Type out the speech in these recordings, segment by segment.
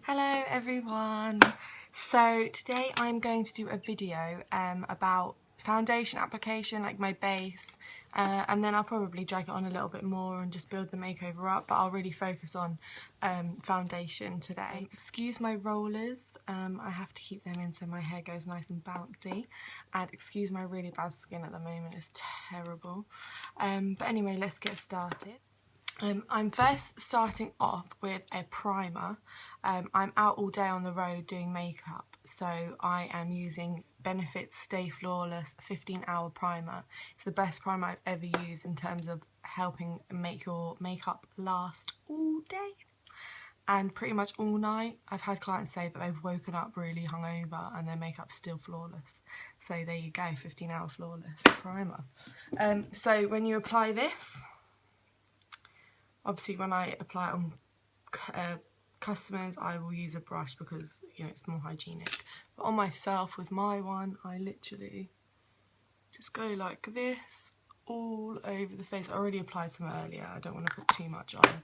Hello everyone. So today I'm going to do a video about foundation application, like my base, and then I'll probably drag it on a little bit more and just build the makeover up, but I'll really focus on foundation today. Excuse my rollers, I have to keep them in so my hair goes nice and bouncy, and excuse my really bad skin at the moment, it's terrible. But anyway, let's get started. I'm first starting off with a primer. I'm out all day on the road doing makeup, so I am using Benefit's Stay Flawless 15-hour primer. It's the best primer I've ever used in terms of helping make your makeup last all day and pretty much all night. I've had clients say that they've woken up really hungover and their makeup's still flawless. So there you go, 15-hour flawless primer. So when you apply this, obviously when I apply it on customers, I will use a brush because, you know, it's more hygienic. But on myself with my one, I literally just go like this all over the face. I already applied some earlier, I don't want to put too much on.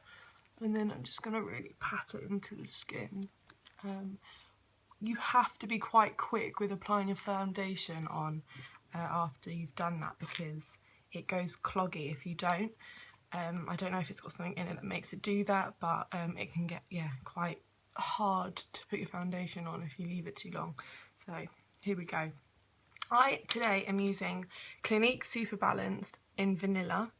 And then I'm just going to really pat it into the skin. You have to be quite quick with applying your foundation on after you've done that, because it goes cloggy if you don't. I don't know if it's got something in it that makes it do that, but it can get, quite hard to put your foundation on if you leave it too long. So here we go. I today am using Clinique Super Balanced in Vanilla.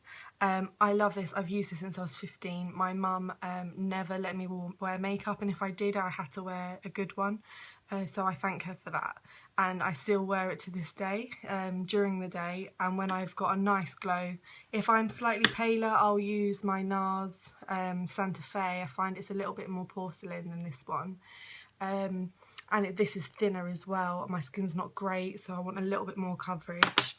I love this. I've used this since I was 15. My mum never let me wear makeup, and if I did, I had to wear a good one. So I thank her for that. And I still wear it to this day during the day, and when I've got a nice glow. If I'm slightly paler, I'll use my NARS Santa Fe. I find it's a little bit more porcelain than this one. And this is thinner as well. My skin's not great, so I want a little bit more coverage.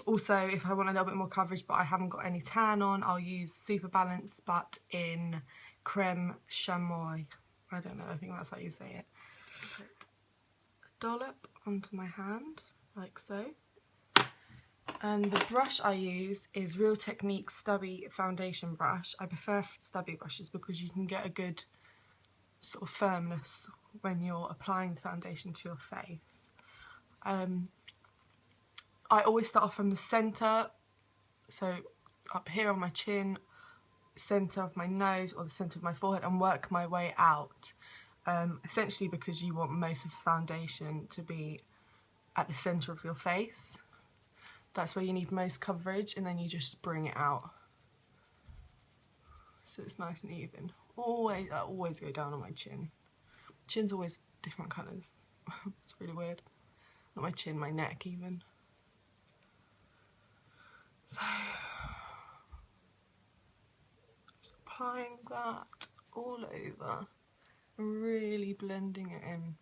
Also, if I want a little bit more coverage but I haven't got any tan on, I'll use Super Balanced but in Creme Chamois. I don't know, I think that's how you say it. Put a dollop onto my hand, like so. And the brush I use is Real Technique Stubby Foundation Brush. I prefer stubby brushes because you can get a good sort of firmness when you're applying the foundation to your face. I always start off from the centre, so up here on my chin, centre of my nose or the centre of my forehead, and work my way out. Essentially because you want most of the foundation to be at the centre of your face. That's where you need most coverage, and then you just bring it out. So it's nice and even. I always go down on my chin. Chin's always different colours. It's really weird. Not my chin, my neck even. So, just applying that all over, really blending it in.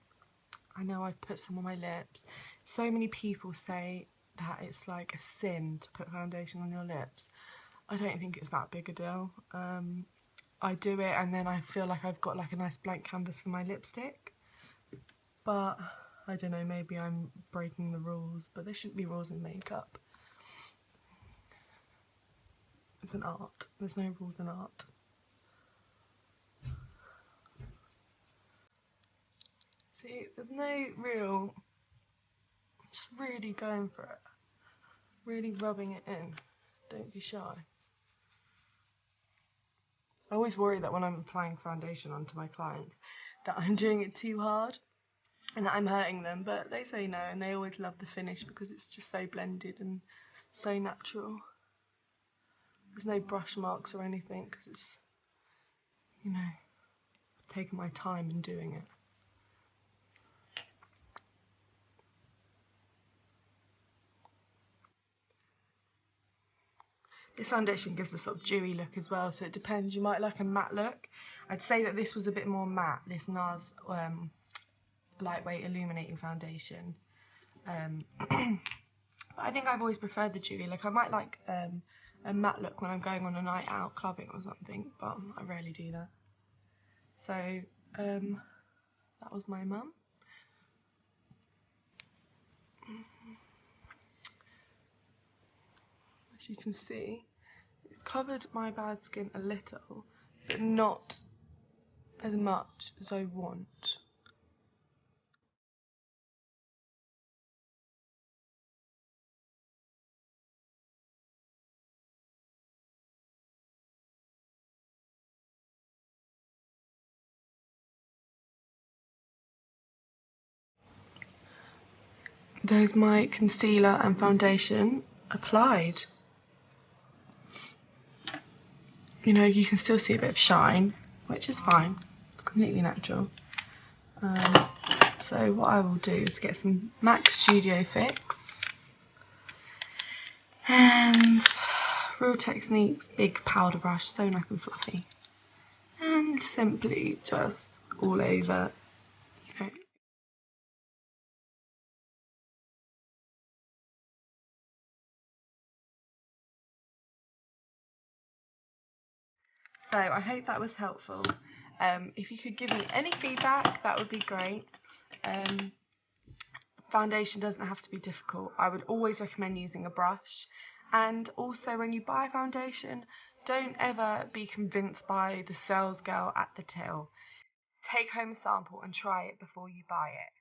I know I've put some on my lips. So many people say that it's like a sin to put foundation on your lips. I don't think it's that big a deal. I do it and then I feel like I've got like a nice blank canvas for my lipstick. But I don't know, maybe I'm breaking the rules, but there shouldn't be rules in makeup. It's an art. There's no rules in art. See, there's no real, just really going for it. Really rubbing it in. Don't be shy. I always worry that when I'm applying foundation onto my clients that I'm doing it too hard and that I'm hurting them, but they say no, and they always love the finish because it's just so blended and so natural. There's no brush marks or anything because it's, you know, taking my time in doing it. This foundation gives a sort of dewy look as well, so it depends. You might like a matte look. I'd say that this was a bit more matte, this NARS lightweight illuminating foundation. But I think I've always preferred the dewy look. I might like a matte look when I'm going on a night out clubbing or something, but I rarely do that. So that was my mum. As you can see, it's covered my bad skin a little, but not as much as I want. There's my concealer and foundation applied. You know, you can still see a bit of shine, which is fine. It's completely natural. So what I will do is get some MAC Studio Fix and Real Techniques big powder brush, so nice and fluffy, and simply just all over, you know. So I hope that was helpful. If you could give me any feedback, that would be great. Foundation doesn't have to be difficult. I would always recommend using a brush. And also, when you buy foundation, don't ever be convinced by the sales girl at the till. Take home a sample and try it before you buy it.